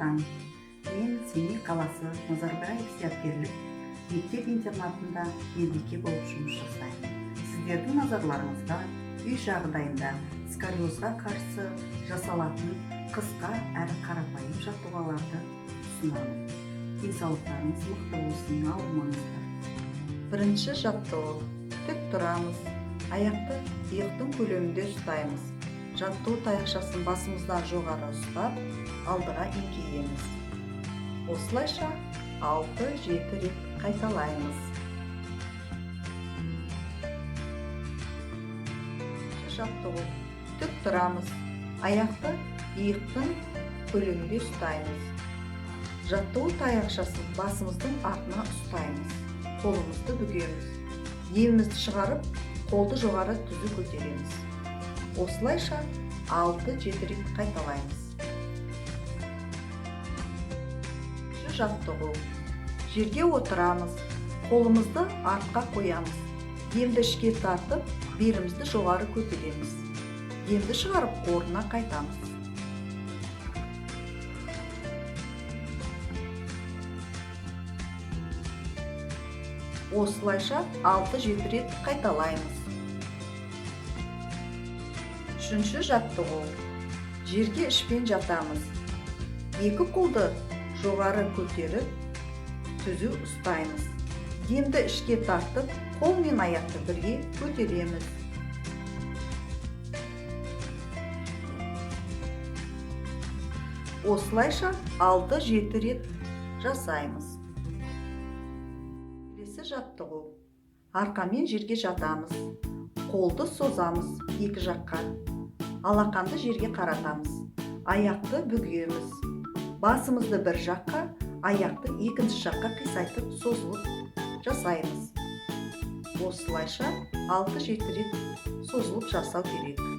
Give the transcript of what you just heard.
таң. Мен Семей қаласы Назарбаев зияткерлік мектеп-интернатында медбике болып жұмыс жасаймын. Сіздердің назарларыңызға үй жағдайында сколиозға қарсы жасалатын қысқа әрі қарапайым жаттығуларды ұсынамын. Денсаулықтарыңыз мықты болсын, ауырмаңыздар. Бірінші жаттығу. Тік тұрамыз. Аяқты иықтың көлемінде ұстаймыз. Жаттығу таяқшасын басымыздан жоғары ұстап, алдыға еңкейеміз. Осылайша 6-7 рет қайталаймыз. Жаттығу. Тік тұрамыз. Аяқты иықтың көлемінде ұстаймыз. Жаттығу таяқшасын басымыздың артына ұстаймыз. Қолымызды бүгеміз. Демімізді шығарып, қолды жоғары түзу көтереміз. Осылайша 6-7 рет қайталаймыз. Жаттығу. Жерге отырамыз. Қолымызды артқа қоямыз. Демді ішке тартып, белімізді жоғары көтереміз. Демді шығарып, орнына қайтамыз. Осылайша 6-7 рет қайталаймыз. Үшінші жаттығу. Жерге ішпен жатамыз. Екі қолды жоғары көтеріп, түзу ұстаймыз. Демді ішке тартып, қол мен аяқты бірге көтереміз. Осылайша 6-7 рет жасаймыз. Келесі жаттығу. Арқамен жерге жатамыз. Қолды созамыз екі жаққа. Алақанды жерге қаратамыз. Аяқты бүгеміз. Басымызды бір жаққа, аяқты екінші жаққа қисайтып созылып жасаймыз. Осылайша 6-7 рет созылып жасау керек.